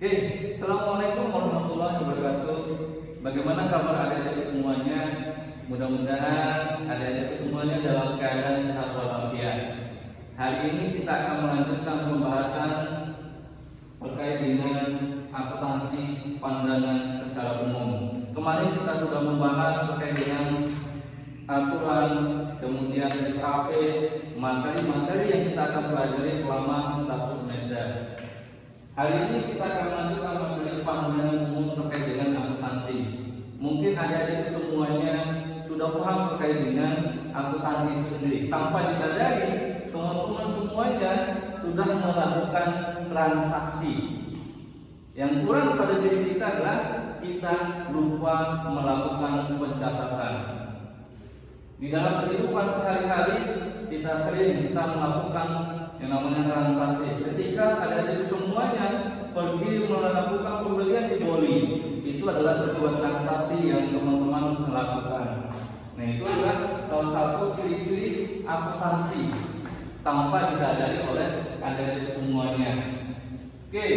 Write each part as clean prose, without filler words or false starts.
Oke, Assalamualaikum warahmatullahi wabarakatuh. Bagaimana kabar adik-adik semuanya? Mudah-mudahan adik-adik semuanya dalam keadaan sehat walafiat. Hari ini kita akan melanjutkan pembahasan terkait dengan akuntansi pandangan secara umum. Kemarin kita sudah membahas terkait dengan aturan, kemudian SAP, materi-materi yang kita akan pelajari selama satu semester. Hari ini kita akan melanjutkan materi pandangan umum terkait dengan akuntansi. Mungkin adik-adik semuanya sudah paham terkait dengan akuntansi itu sendiri. Tanpa disadari, teman-teman semuanya sudah melakukan transaksi. Yang kurang pada diri kita adalah kita lupa melakukan pencatatan. Di dalam kehidupan sehari-hari kita melakukan yang namanya transaksi. Ketika adik-adik semuanya pergi melakukan pembelian di Boli, itu adalah sebuah transaksi yang teman-teman lakukan. Nah, itu adalah salah satu ciri-ciri akuntansi tanpa disadari oleh adik-adik semuanya. Oke,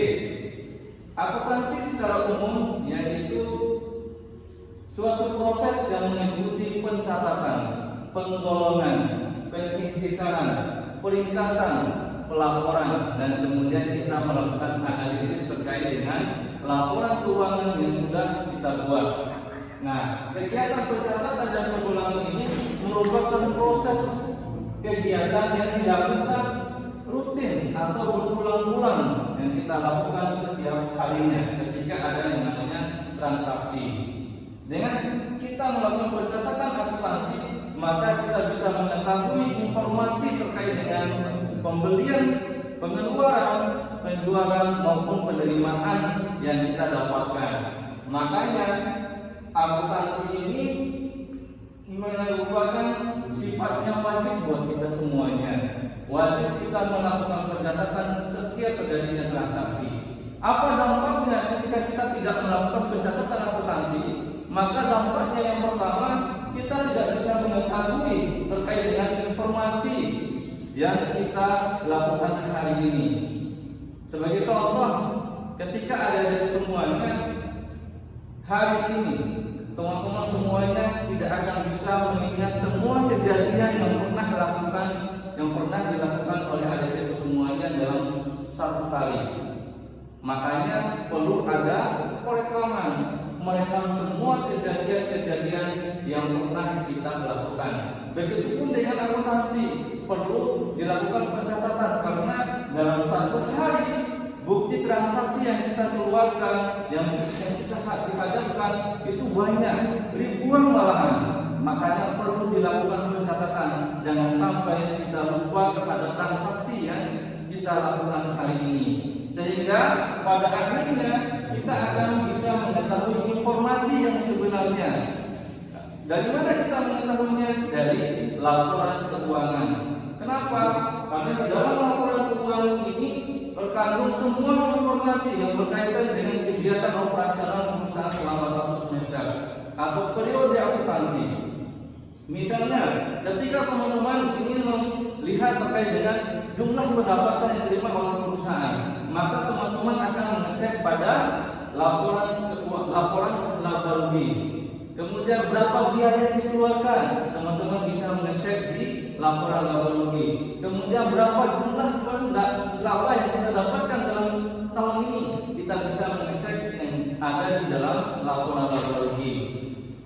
akuntansi secara umum yaitu suatu proses yang mengikuti pencatatan, penggolongan, pengikhtisaran, peringkasan, pelaporan, dan kemudian kita melakukan analisis terkait dengan laporan keuangan yang sudah kita buat. Nah, kegiatan pencatatan dan penggolongan ini merupakan proses kegiatan yang dilakukan rutin atau berulang-ulang yang kita lakukan setiap harinya ketika ada yang namanya transaksi. Dengan kita melakukan pencatatan akuntansi, maka kita bisa mengetahui informasi terkait dengan pembelian, pengeluaran, penjualan maupun penerimaan yang kita dapatkan. Makanya akuntansi ini merupakan sifatnya wajib buat kita semuanya. Wajib kita melakukan pencatatan setiap terjadinya transaksi. Apa dampaknya ketika kita tidak melakukan pencatatan akuntansi? Maka dampaknya yang pertama, kita tidak bisa mengetahui terkait dengan informasi yang kita lakukan hari ini. Sebagai contoh, ketika adik-adik semuanya hari ini, teman-teman semuanya tidak akan bisa mengingat semua kejadian yang pernah dilakukan oleh adik-adik semuanya dalam satu kali. Makanya perlu ada perekaman, merekam semua kejadian-kejadian yang pernah kita lakukan. Begitupun dengan akuntansi, perlu dilakukan pencatatan karena dalam satu hari bukti transaksi yang kita keluarkan, yang kita dihadapkan itu banyak, ribuan malahan. Makanya perlu dilakukan pencatatan. Jangan sampai kita lupa terhadap transaksi yang kita lakukan hari ini. Sehingga pada akhirnya kita akan bisa mengetahui informasi yang sebenarnya. Dari mana kita mengetahuinya? Dari laporan keuangan. Kenapa? Karena di dalam laporan keuangan ini terkandung semua informasi yang berkaitan dengan kegiatan operasional perusahaan selama satu semester atau periode akuntansi. Misalnya, ketika teman-teman ingin melihat terkait dengan jumlah pendapatan yang diterima oleh perusahaan, maka teman-teman akan mengecek pada laporan laba rugi. Kemudian berapa biaya yang dikeluarkan, teman-teman bisa mengecek di laporan laba rugi. Kemudian berapa jumlah laba yang kita dapatkan dalam tahun ini, kita bisa mengecek yang ada di dalam laporan laba rugi.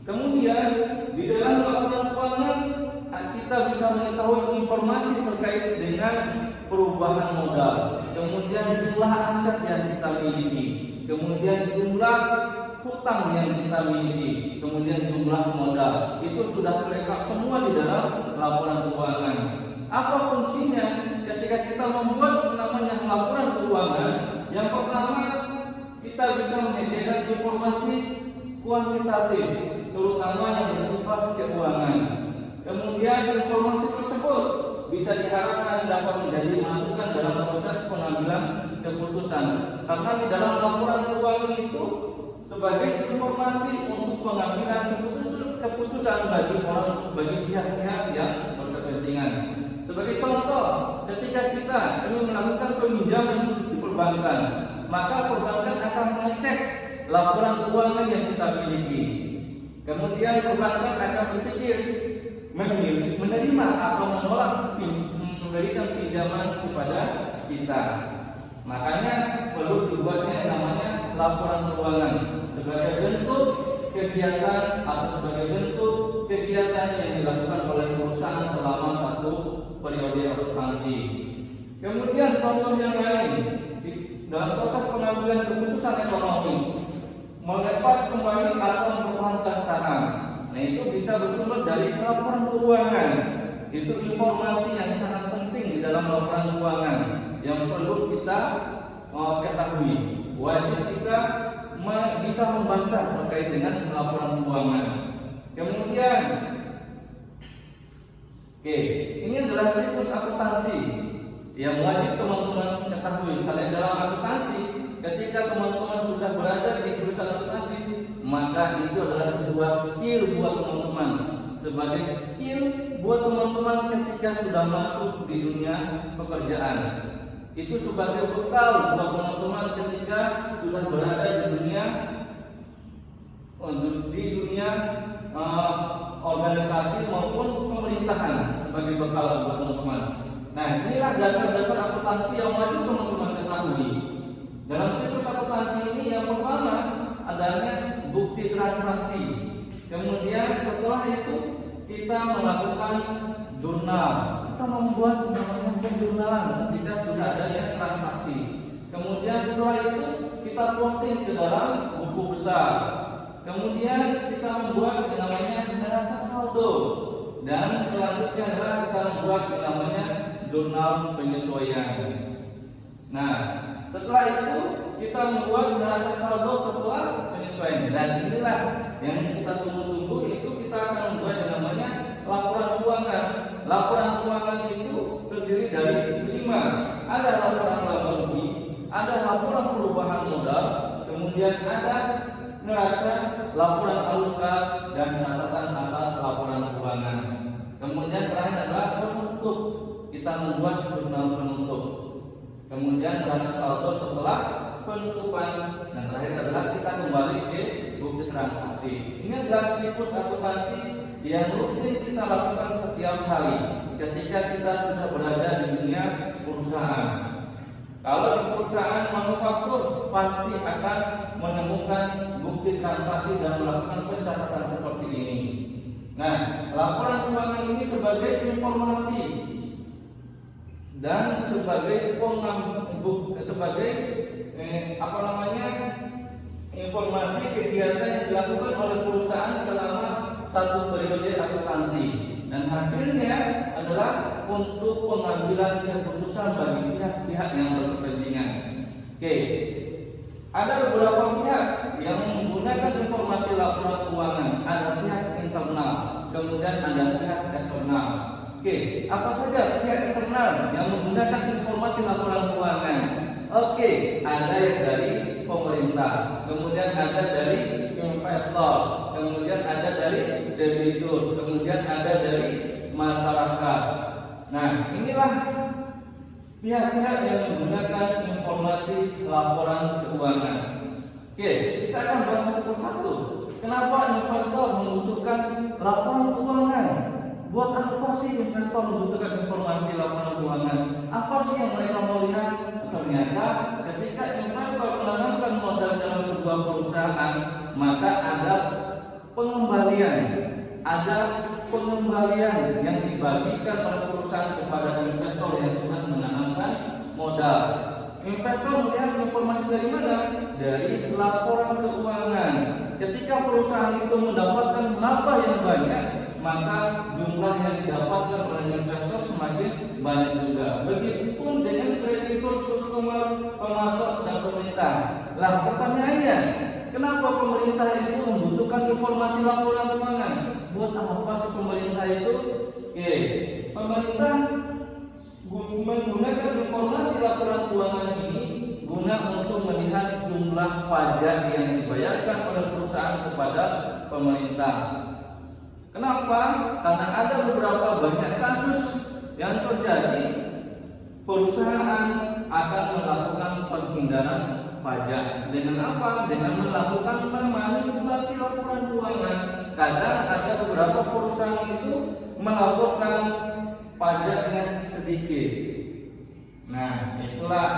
Kemudian di dalam laporan keuangan kita bisa mengetahui informasi terkait dengan perubahan modal, kemudian jumlah aset yang kita miliki, kemudian jumlah hutang yang kita miliki, kemudian jumlah modal. Itu sudah terekam semua di dalam laporan keuangan. Apa fungsinya ketika kita membuat namanya laporan keuangan? Yang pertama, kita bisa menyediakan informasi kuantitatif, terutama yang bersifat keuangan. Kemudian informasi tersebut bisa diharapkan dapat menjadi masukan dalam proses pengambilan keputusan. Karena di dalam laporan keuangan itu sebagai informasi untuk pengambilan keputusan bagi pihak-pihak yang berkepentingan. Sebagai contoh, ketika kita ingin melakukan peminjaman di perbankan, maka perbankan akan akan mengecek laporan keuangan yang kita miliki. Kemudian perbankan akan berpikir menerima atau menolak memberikan pinjaman kepada kita. Makanya perlu dibuatnya namanya laporan keuangan sebagai bentuk kegiatan atau sebagai bentuk kegiatan yang dilakukan oleh perusahaan selama satu periode akuntansi. Kemudian contoh yang lain, dalam proses pengambilan keputusan ekonomi, melepas kembali atau mempertahankan saham. Nah, itu bisa bersumber dari laporan keuangan. Itu informasi yang sangat penting di dalam laporan keuangan yang perlu kita ketahui. Wajib kita bisa membaca terkait dengan laporan keuangan. Kemudian, ini adalah siklus akuntansi yang wajib teman-teman ketahui. Kalau dalam akuntansi, ketika teman-teman sudah berada di jurusan akuntansi, maka itu adalah sebuah skill buat teman-teman. Sebagai skill buat teman-teman ketika sudah masuk di dunia pekerjaan. Itu sebagai bekal buat teman-teman ketika sudah berada di dunia organisasi maupun pemerintahan, sebagai bekal buat teman-teman. Nah, inilah dasar-dasar akuntansi yang wajib teman-teman ketahui. Dalam siklus akuntansi ini yang pertama adanya bukti transaksi. Kemudian setelah itu kita melakukan jurnal. Kita membuat namanya penjurnalan ketika sudah adanya transaksi. Kemudian setelah itu kita posting ke dalam buku besar. Kemudian kita membuat yang namanya neraca saldo. Dan selanjutnya adalah kita membuat yang namanya jurnal penyesuaian. Nah, setelah itu kita membuat neraca saldo setelah penyesuaian. Dan inilah yang kita tunggu-tunggu, itu kita akan membuat yang namanya laporan keuangan. Laporan keuangan itu terdiri dari 5. Ada laporan laba rugi, ada laporan perubahan modal, kemudian ada neraca, laporan arus kas, dan catatan atas laporan keuangan. Kemudian terakhir adalah penutup. Kita membuat jurnal penutup. Kemudian neraca saldo setelah penutupan, dan terakhir adalah kita kembali ke bukti transaksi. Ini adalah siklus akuntansi yang rutin kita lakukan setiap hari ketika kita sudah berada di dunia perusahaan. Kalau di perusahaan manufaktur pasti akan menemukan bukti transaksi dan melakukan pencatatan seperti ini. Nah, laporan keuangan ini sebagai informasi dan sebagai informasi kegiatan yang dilakukan oleh perusahaan selama satu periode akuntansi, dan hasilnya adalah untuk pengambilan keputusan bagi pihak-pihak yang berkepentingan. Ada beberapa pihak yang menggunakan informasi laporan keuangan. Ada pihak internal, kemudian ada pihak eksternal. Apa saja pihak eksternal yang menggunakan informasi laporan keuangan? Ada yang dari pemerintah, kemudian ada dari investor, kemudian ada dari debitur, kemudian ada dari masyarakat. Nah, inilah pihak-pihak yang menggunakan informasi laporan keuangan. Kita akan bahas satu persatu. Kenapa investor membutuhkan laporan keuangan? Buat apa sih investor membutuhkan informasi laporan keuangan? Apa sih yang mereka mau lihat? Ternyata ketika investor menanamkan modal dalam sebuah perusahaan, maka ada pengembalian yang dibagikan oleh perusahaan kepada investor yang sudah menanamkan modal. Investor melihat informasi dari mana? Dari laporan keuangan. Ketika perusahaan itu mendapatkan laba yang banyak, maka jumlah yang didapatkan oleh investor semakin banyak juga. Begitupun dengan kreditur, customer, pemasok, dan pemerintah. Lah, pertanyaannya, kenapa pemerintah itu membutuhkan informasi laporan keuangan? Buat apa sih pemerintah itu? Pemerintah menggunakan informasi laporan keuangan ini guna untuk melihat jumlah pajak yang dibayarkan oleh perusahaan kepada pemerintah. Kenapa? Karena ada beberapa banyak kasus yang terjadi, perusahaan akan melakukan penghindaran pajak. Dengan apa? Dengan melakukan manipulasi laporan keuangan. Kadang ada beberapa perusahaan itu melaporkan pajaknya sedikit. Nah, itulah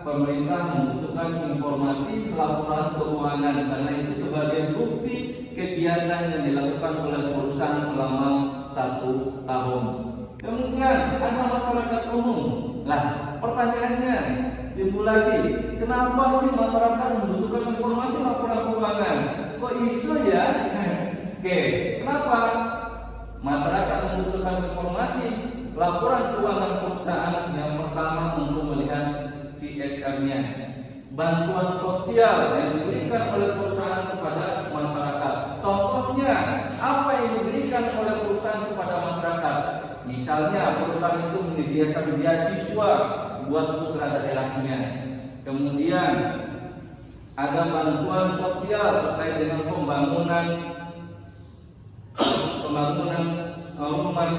pemerintah membutuhkan informasi laporan keuangan karena itu sebagai bukti kegiatan yang dilakukan oleh perusahaan selama 1 tahun. Kemudian ada masyarakat umum. Lah, pertanyaannya timbul lagi, kenapa sih masyarakat membutuhkan informasi laporan keuangan? Kok isu ya? Oke, kenapa masyarakat membutuhkan informasi laporan keuangan perusahaan? Yang pertama untuk melihat CSR-nya, bantuan sosial yang diberikan oleh perusahaan kepada masyarakat. Contohnya, apa yang diberikan oleh perusahaan kepada masyarakat? Misalnya perusahaan itu menyediakan beasiswa buat putra daerahnya. Kemudian ada bantuan sosial terkait dengan pembangunan rumah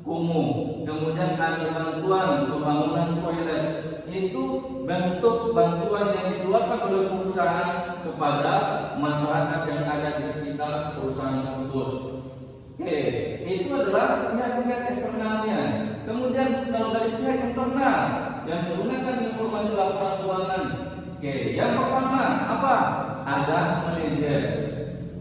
kumuh. Kemudian ada bantuan pembangunan toilet. Itu bentuk bantuan yang dikeluarkan oleh perusahaan kepada masyarakat yang ada di sekitar perusahaan tersebut. Oke, itu adalah pihak-pihak eksternalnya. Kemudian kalau dari pihak internal yang menggunakan informasi laporan keuangan, oke, yang pertama apa? Ada manajer,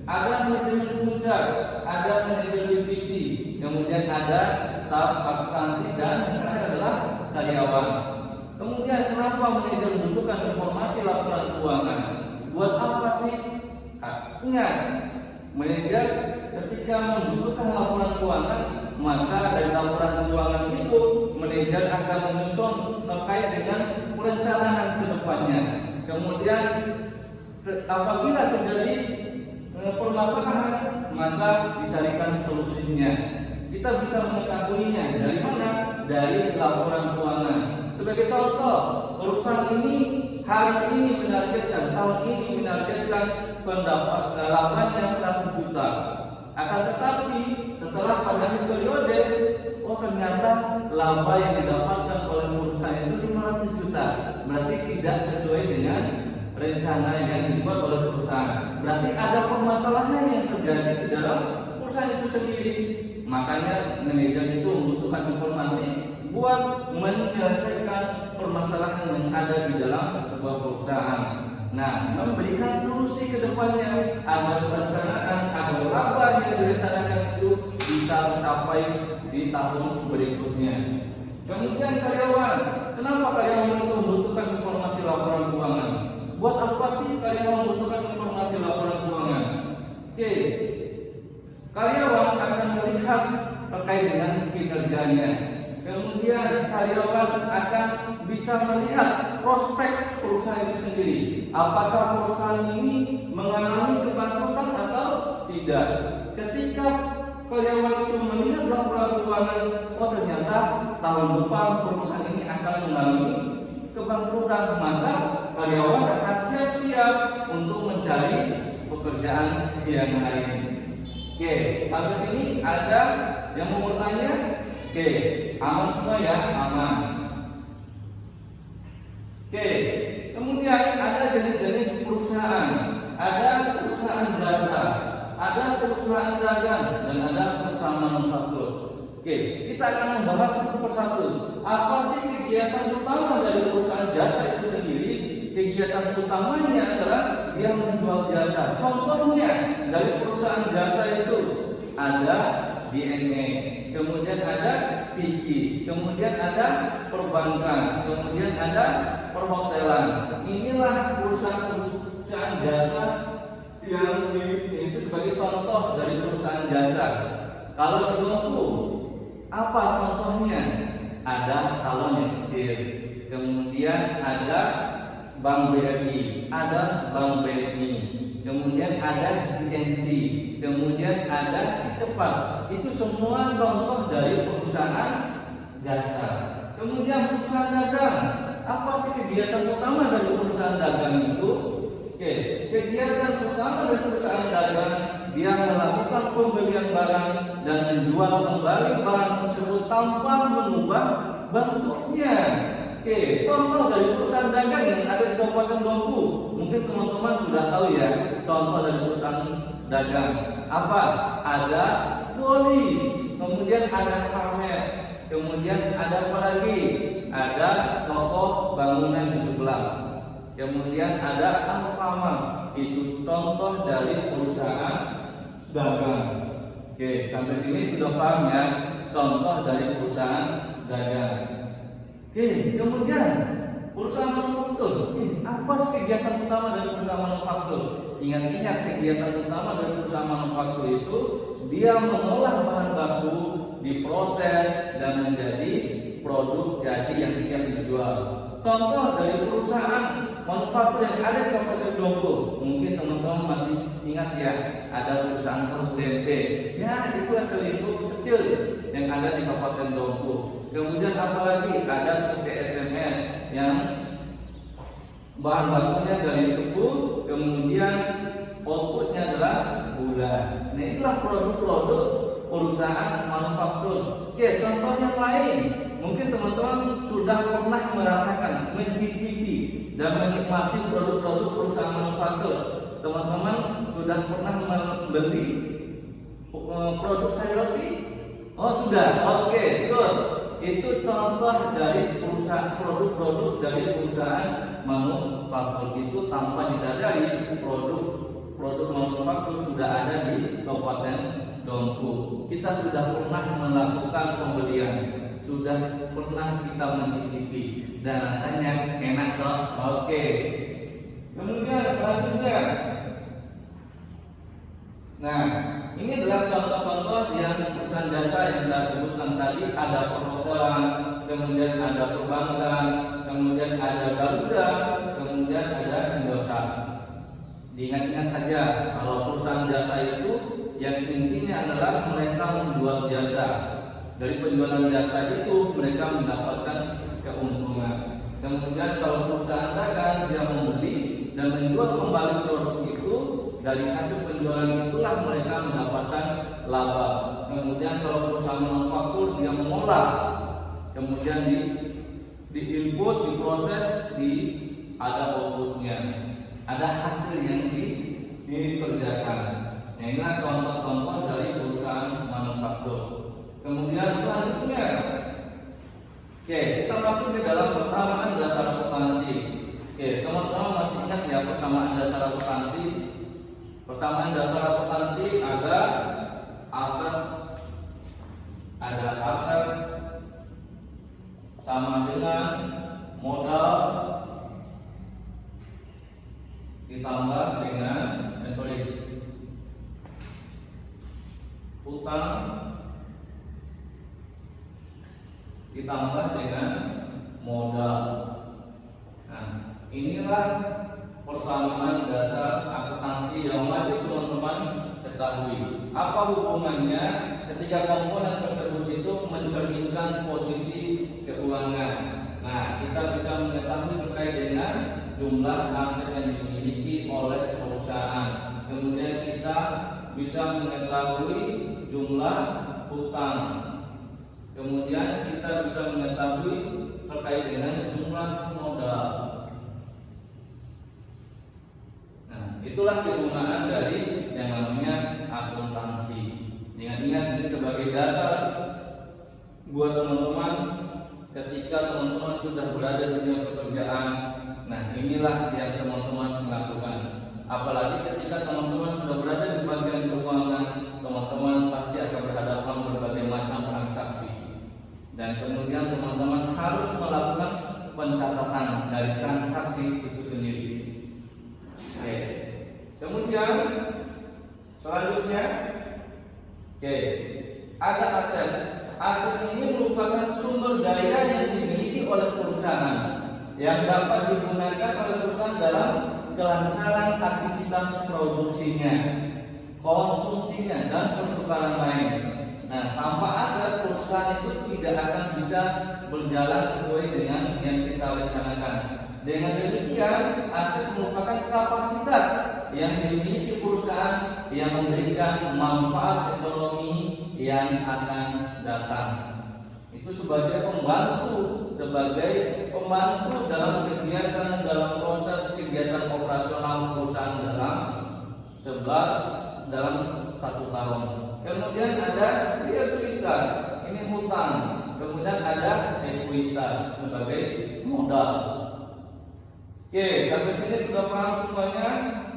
ada manajemen puncak, ada manajer divisi, kemudian ada staf akuntansi, dan yang terakhir adalah karyawan. Kemudian kenapa manajer membutuhkan informasi laporan keuangan? Buat apa sih? Ingat, manajer ketika membutuhkan laporan keuangan, maka dari laporan keuangan itu manajer akan menyusun terkait dengan perencanaan ke depannya. Kemudian apabila terjadi permasalahan, maka dicarikan solusinya. Kita bisa mengetahuinya dari mana? Dari laporan keuangan. Sebagai contoh, perusahaan ini hari ini menargetkan, tahun ini menargetkan pendapat labanya 100 juta. Akan tetapi setelah pada akhir periode, ternyata laba yang didapatkan oleh perusahaan itu 500 juta. Berarti tidak sesuai dengan rencana yang dibuat oleh perusahaan. Berarti ada permasalahan yang terjadi di dalam perusahaan itu sendiri. Makanya manajer itu membutuhkan informasi buat menyelesaikan permasalahan yang ada di dalam sebuah perusahaan. Nah, memberikan solusi ke depannya agar perencanaan, agar laba yang direncanakan itu bisa mencapai di tahun berikutnya. Kemudian karyawan, kenapa karyawan itu membutuhkan informasi laporan keuangan? Buat apa sih karyawan membutuhkan informasi laporan keuangan? Oke, karyawan akan melihat terkait dengan kinerjanya. Kemudian karyawan akan bisa melihat prospek perusahaan itu sendiri. Apakah perusahaan ini mengalami kebangkrutan atau tidak? Ketika karyawan itu melihat laporan keuangan, ternyata tahun depan perusahaan ini akan mengalami kebangkrutan, maka karyawan akan siap-siap untuk mencari pekerjaan yang lain. Oke, sampai sini ada yang mau bertanya? Oke, aman semua ya, aman. Oke, kemudian ada jenis-jenis perusahaan. Ada perusahaan jasa, ada perusahaan dagang, dan ada perusahaan manufaktur. Oke, kita akan membahas satu persatu. Apa sih kegiatan utama dari perusahaan jasa itu sendiri? Kegiatan utamanya adalah dia menjual jasa. Contohnya dari perusahaan jasa itu ada JNE, kemudian ada Tiki, kemudian ada perbankan, kemudian ada perhotelan. Inilah perusahaan jasa yang itu sebagai contoh dari perusahaan jasa. Kalau di Bengkulu, apa contohnya? Ada salon yang kecil, kemudian ada Bank BRI, ada Bank BNI, kemudian ada JNT, kemudian ada Cicepat. Itu semua contoh dari perusahaan jasa. Kemudian perusahaan dagang, apa sih kegiatan utama dari perusahaan dagang itu? Oke, kegiatan utama dari perusahaan dagang, dia melakukan pembelian barang dan menjual kembali barang tersebut tanpa mengubah bentuknya. Oke, contoh dari perusahaan dagang yang ada di Kabupaten Dompu. Mungkin teman-teman sudah tahu ya, contoh dari perusahaan dagang. Apa? Ada Poli, kemudian ada Pamer, kemudian ada apa lagi? Ada toko bangunan di sebelah. Kemudian ada Alfamart. Itu contoh dari perusahaan dagang. Oke, sampai sini sudah paham ya, contoh dari perusahaan dagang. Oke, kemudian perusahaan manufaktur. Oke, apa kegiatan utama dari perusahaan manufaktur? Ingat-ingat, kegiatan utama dari perusahaan manufaktur itu dia mengolah bahan baku, diproses dan menjadi produk jadi yang siap dijual. Contoh dari perusahaan manufaktur yang ada di Kabupaten Dompu, mungkin teman-teman masih ingat ya, ada perusahaan tahu tempe. Ya, itu selimut kecil yang ada di Kabupaten Dompu. Kemudian apalagi ada PT SMS yang bahan bakunya dari tepung, kemudian outputnya adalah gula. Nah, itulah produk-produk perusahaan manufaktur. Oke, contoh yang lain, mungkin teman-teman sudah pernah merasakan, mencicipi dan menikmati produk-produk perusahaan manufaktur. Teman-teman sudah pernah membeli produk sayur roti? Oh sudah, oke, good. Itu contoh dari perusahaan, produk-produk dari perusahaan manufaktur. Itu tanpa disadari produk manufaktur sudah ada di Kabupaten Dompu. Kita sudah pernah melakukan pembelian, sudah pernah kita mencicipi dan rasanya enak toh. Oke. Kemudian selanjutnya, nah ini adalah contoh-contoh yang perusahaan jasa yang saya sebutkan tadi. Ada perhotelan, kemudian ada perbankan, kemudian ada Garuda, kemudian ada Indosat. Diingat-ingat saja, kalau perusahaan jasa itu yang intinya adalah mereka menjual jasa. Dari penjualan jasa itu mereka mendapatkan keuntungan. Kemudian kalau perusahaan dagang dia membeli dan menjual kembali produk itu, dari hasil penjualan itulah mereka mendapatkan laba. Kemudian kalau perusahaan manufaktur dia mengolah, kemudian di input, diproses, ada outputnya, ada hasil yang dikerjakan. Nah, inilah contoh-contoh dari perusahaan manufaktur. Kemudian selanjutnya, oke, kita masuk ke dalam persamaan dasar akuntansi. Oke, teman-teman masih ingat ya persamaan dasar akuntansi? Persamaan dasar akuntansi ada aset sama dengan modal ditambah dengan utang ditambah dengan modal. Nah, inilah persamaan dasar akuntansi yang wajib teman-teman ketahui. Apa hubungannya ketika komponen tersebut itu mencerminkan posisi keuangan? Nah, kita bisa mengetahui terkait dengan jumlah aset yang dimiliki oleh perusahaan. Kemudian kita bisa mengetahui jumlah hutang. Kemudian kita bisa mengetahui terkait dengan jumlah modal. Nah, itulah kegunaan dari yang namanya akuntansi. Ingat-ingat, ini sebagai dasar buat teman-teman ketika teman-teman sudah berada di dunia pekerjaan. Nah, inilah yang teman-teman lakukan. Apalagi ketika teman-teman sudah berada di bagian keuangan, teman-teman pasti akan berhadapan berbagai macam transaksi. Dan kemudian teman-teman harus melakukan pencatatan dari transaksi itu sendiri. Oke. Kemudian selanjutnya, ada aset. Aset ini merupakan sumber daya yang dimiliki oleh perusahaan yang dapat digunakan oleh perusahaan dalam kelancaran aktivitas produksinya, konsumsinya, dan pertukaran lain. Nah, tanpa aset perusahaan itu tidak akan bisa berjalan sesuai dengan yang kita rencanakan. Dengan demikian, aset merupakan kapasitas yang dimiliki perusahaan yang memberikan manfaat ekonomi yang akan datang. Itu sebagai pembantu sebagai pembantu dalam kegiatan dalam proses kegiatan operasional perusahaan dalam 1 tahun. Kemudian ada liabilitas, ini hutang. Kemudian ada ekuitas sebagai modal. Oke, sampai sini sudah paham semuanya?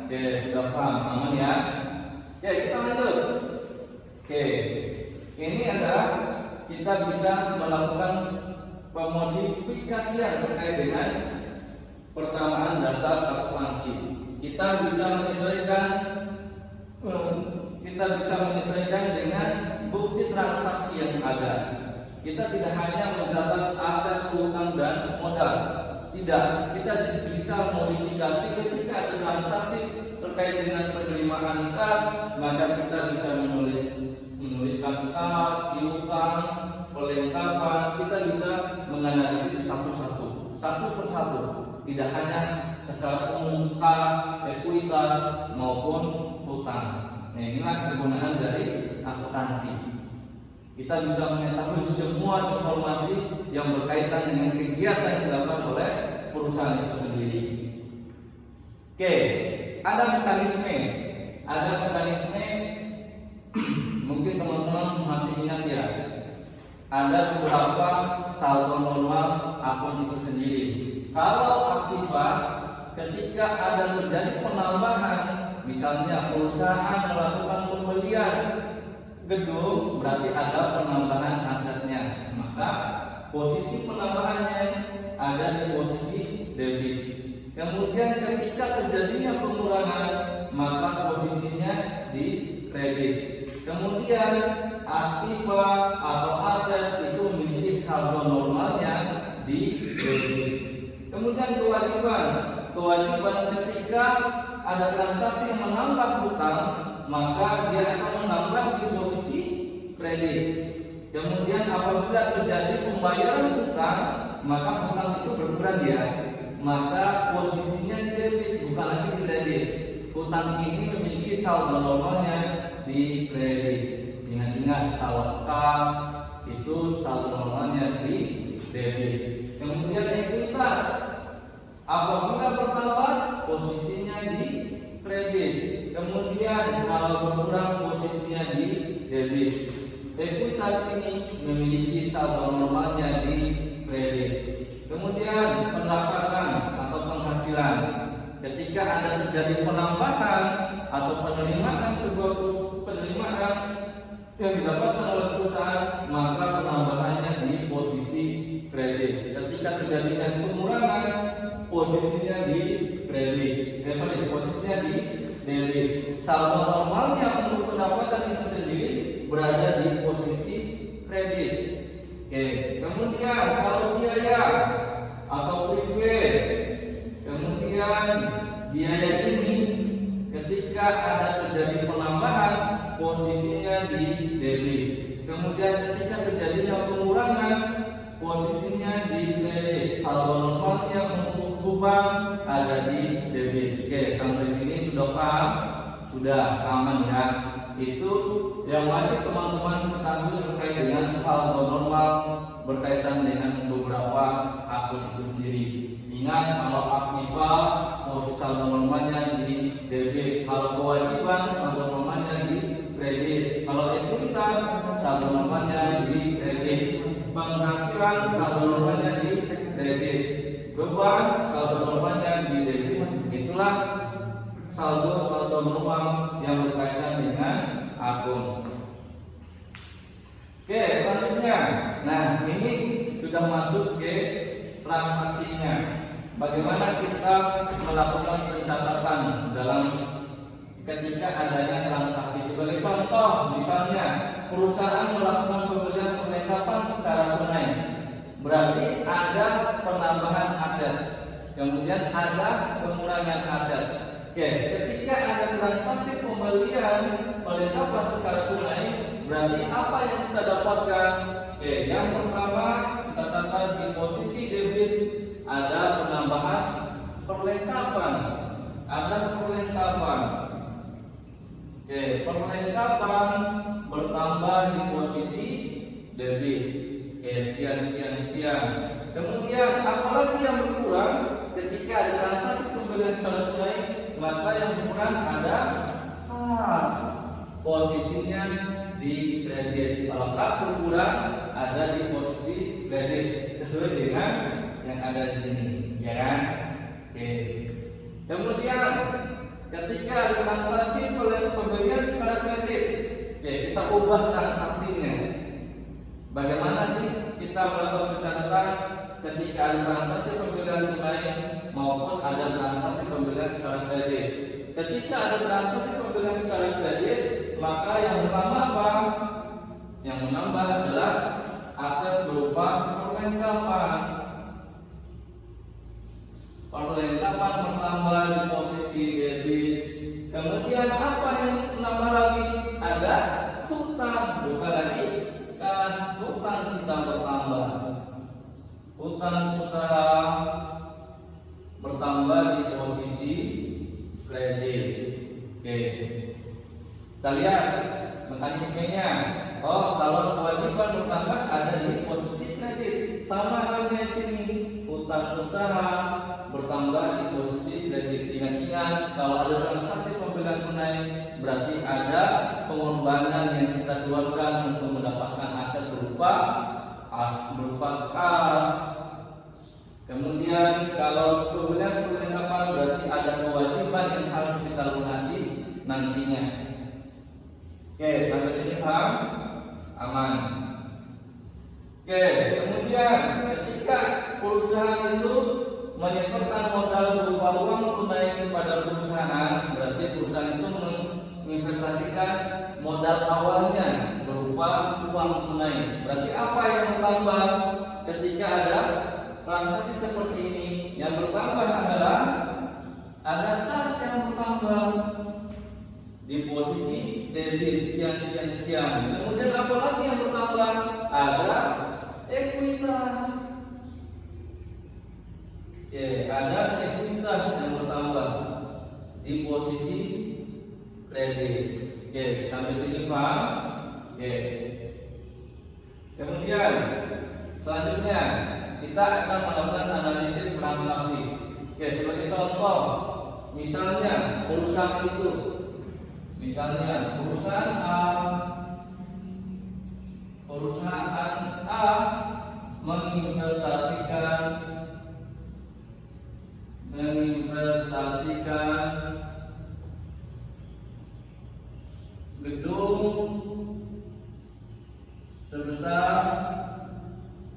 Oke, sudah paham, aman ya? Oke, kita lanjut. Oke, ini adalah kita bisa melakukan pemodifikasian terkait dengan persamaan dasar akuntansi. Kita bisa menyesuaikan dengan bukti transaksi yang ada. Kita tidak hanya mencatat aset, hutang, dan modal. Tidak, kita bisa modifikasi ketika ada transaksi terkait dengan penerimaan kas, maka kita bisa menuliskan kas, piutang, perlengkapan. Kita bisa menganalisis satu persatu, tidak hanya secara umum kas, ekuitas maupun hutang. Nah, inilah kegunaan dari akuntansi. Kita bisa mengetahui semua informasi yang berkaitan dengan kegiatan yang dilakukan oleh perusahaan itu sendiri. Oke, ada mekanisme. Mungkin teman-teman masih ingat ya. Ada beberapa saldo normal akun itu sendiri. Kalau aktiva, ketika ada terjadi penambahan, misalnya perusahaan melakukan pembelian gedung, berarti ada penambahan asetnya, maka posisi penambahannya ada di posisi debit. Kemudian ketika terjadinya pengurangan, maka posisinya di kredit. Kemudian aktiva atau aset itu memiliki saldo normalnya di debit. Kemudian kewajiban ketika ada transaksi yang menambah hutang, maka dia akan menambah di posisi kredit. Kemudian apabila terjadi pembayaran hutang, maka hutang itu berkurang ya, maka posisinya di debit, bukan lagi di kredit. Hutang ini memiliki saldo normalnya di kredit. Ingat-ingat, kalau kas itu saldo normalnya di debit. Kemudian ekuitas, apabila bertambah posisinya di kredit. Kemudian kalau berkurang posisinya di debit. Ekuitas ini memiliki saldo normalnya di kredit. Kemudian pendapatan atau penghasilan, ketika ada terjadi penambahan atau penerimaan yang didapatkan oleh perusahaan, maka penambahannya di posisi kredit. Ketika terjadinya pengurangan, posisinya di posisinya di debit. Saldo normalnya untuk pendapatan itu sendiri berada di posisi kredit. Oke, kemudian kalau biaya atau prepaid, kemudian biaya ini ketika ada terjadi penambahan, posisinya di debit. Kemudian ketika terjadinya pengurangan, posisinya di kredit. Saldo normalnya untuk hutang ada di debit. Oke, sampai sini sudah paham? Sudah aman ya? Itu yang wajib teman-teman ketahui terkait dengan saldo normal berkaitan dengan beberapa akun itu sendiri. Ingat, kalau aktiva posisi saldo normalnya di debit. Kalau kewajiban saldo normalnya di kredit. Kalau ekuitas saldo normalnya di kredit. Penghasilan saldo normalnya di kredit. Beban saldo normalnya di debit. Itulah saldo normal yang berkaitan dengan akun. Oke, selanjutnya. Nah, ini sudah masuk ke transaksinya. Bagaimana kita melakukan pencatatan dalam ketika adanya transaksi? Sebagai contoh, misalnya perusahaan melakukan pembelian perlengkapan secara tunai, berarti ada penambahan aset, kemudian ada pengurangan aset. Oke, ketika ada transaksi pembelian perlengkapan secara tunai, berarti apa yang kita dapatkan? Oke, yang pertama kita catat di posisi debit ada penambahan perlengkapan. Oke, perlengkapan bertambah di posisi debit. Oke, sekian. Kemudian apalagi yang berkurang ketika ada transaksi pembelian secara tunai, maka yang berkurang ada kas. Posisinya di kredit. Kalau kas berkurang ada di posisi kredit sesuai dengan yang ada di sini, ya kan? Oke. Kemudian ketika ada transaksi pembelian secara kredit, oke, kita ubah transaksinya. Bagaimana sih kita melakukan pencatatan ketika ada transaksi pembelian tunai maupun ada transaksi pembelian secara kredit? Ketika ada transaksi pembelian secara kredit, maka yang pertama apa? Yang menambah adalah aset berupa perlengkapan. Perlengkapan bertambah di posisi debit. Kemudian apa yang menambah lagi? Ada hutang, bukan lagi kas. Hutang kita bertambah. Hutang usaha bertambah di posisi kredit. Oke. Kita lihat mekanismenya. Oh, kalau kewajiban bertambah ada di posisi kredit. Sama halnya di sini. Hutang usaha bertambah di posisi kredit. Ingat-ingat, kalau ada transaksi pembelian tunai berarti ada pengorbanan yang kita keluarkan untuk mendapatkan aset berupa kas. Kemudian kalau pembelian perlengkapan berarti ada kewajiban yang harus kita lunasi nantinya. Oke, sampai sini paham? Aman. Oke, kemudian ketika perusahaan itu menyetorkan modal berupa uang tunai kepada perusahaan, berarti perusahaan itu menginvestasikan modal awalnya berupa uang tunai. Berarti apa yang bertambah ketika ada transaksi seperti ini? Yang bertambah adalah ada kas yang bertambah di posisi debit sekian. Kemudian apa lagi yang bertambah? Ada ekuitas. Oke, ada ekuitas yang bertambah di posisi kredit. Oke, sampai sini paham? Oke. Kemudian selanjutnya kita akan melakukan analisis transaksi. Oke, sebagai contoh, misalnya perusahaan A menginvestasikan gedung sebesar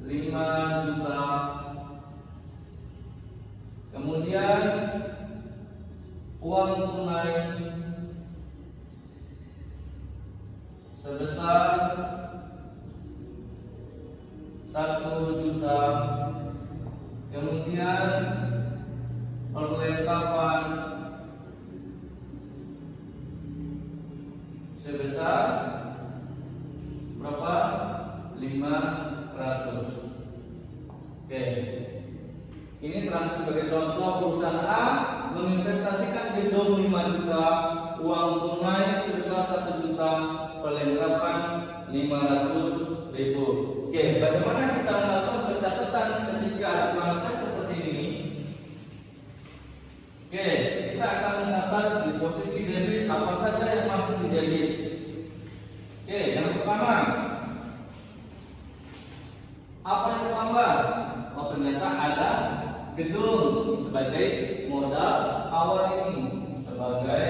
5 juta. Kemudian uang tunai sebesar 1 juta. Kemudian perlengkapan sebesar berapa? 500. Oke. Ini terang sebagai contoh perusahaan A menginvestasikan gedung 5 juta, uang tunai sebesar 1 juta, perlengkapan 500.000. Oke, bagaimana kita melakukan pencatatan ketika ada transaksi seperti ini? Oke, kita akan mencatat di posisi debit apa saja yang masuk di debit. Oke, yang pertama, apa yang bertambah? Oh, ternyata ada gedung sebagai modal awal ini, sebagai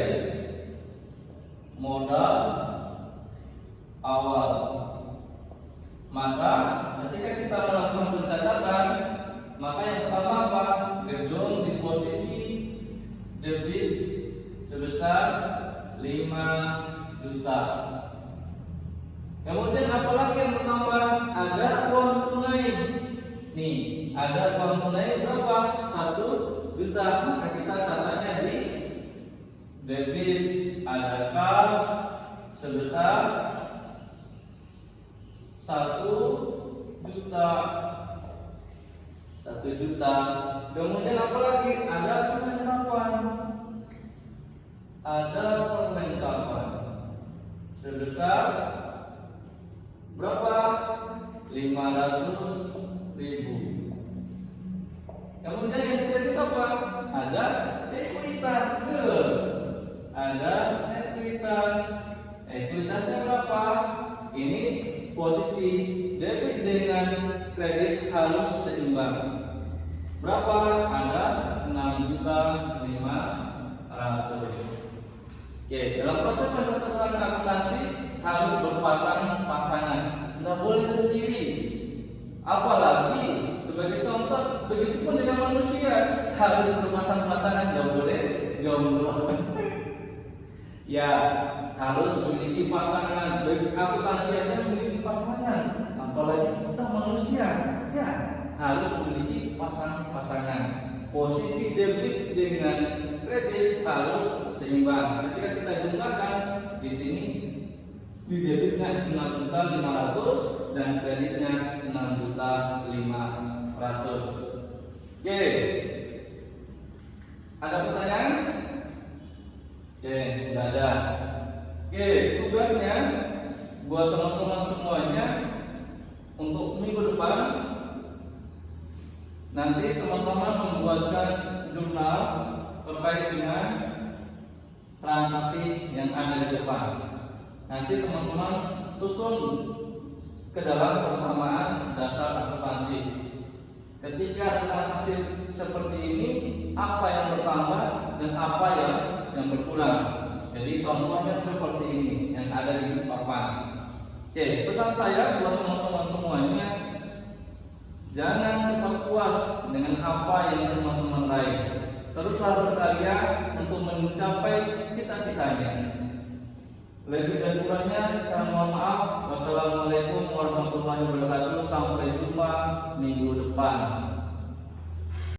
modal awal. Maka ketika kita melakukan pencatatan, maka yang pertama apa? Gedung di posisi debit sebesar 5 juta. Kemudian apalagi yang bertambah? Ada uang tunai. Nih, ada uang tunai berapa? 1 juta. Maka kita catatnya di debit. Ada kas sebesar 1 juta. 1 juta. Kemudian apalagi? Ada perlengkapan. Ada perlengkapan sebesar berapa? 500.000. Kemudian yang ketiga apa? Ada ekuitas. Ada ekuitas. Ekuitasnya berapa? Ini posisi debit dengan kredit harus seimbang. Berapa? Ada 6.500.000. Oke, dalam proses pencatatan akuntansi harus berpasang-pasangan, nggak boleh sendiri. Apalagi sebagai contoh, begitupun dengan manusia harus berpasang-pasangan, nggak boleh jomblo. Ya, harus memiliki pasangan. Bagi akuntansi aja memiliki pasangan, apalagi kita manusia. Ya, harus memiliki pasangan. Posisi debit dengan kredit harus seimbang. Ketika kita jumlahkan di sini, di debitnya 6.500.000 dan kreditnya 6.500.000. Oke, ada pertanyaan? Oke, tidak ada. Oke, tugasnya buat teman-teman semuanya untuk minggu depan, nanti teman-teman membuatkan jurnal terkait dengan transaksi yang ada di depan. Nanti teman-teman susun ke dalam persamaan dasar akuntansi. Ketika ada transaksi seperti ini, apa yang bertambah dan apa yang berkurang. Jadi contohnya seperti ini yang ada di papan. Oke, pesan saya buat teman-teman semuanya, jangan cepat puas dengan apa yang teman-teman raih. Teruslah berkarya untuk mencapai cita-citanya. Lebih dan kurangnya saya mohon maaf. Wassalamualaikum warahmatullahi wabarakatuh. Sampai jumpa minggu depan.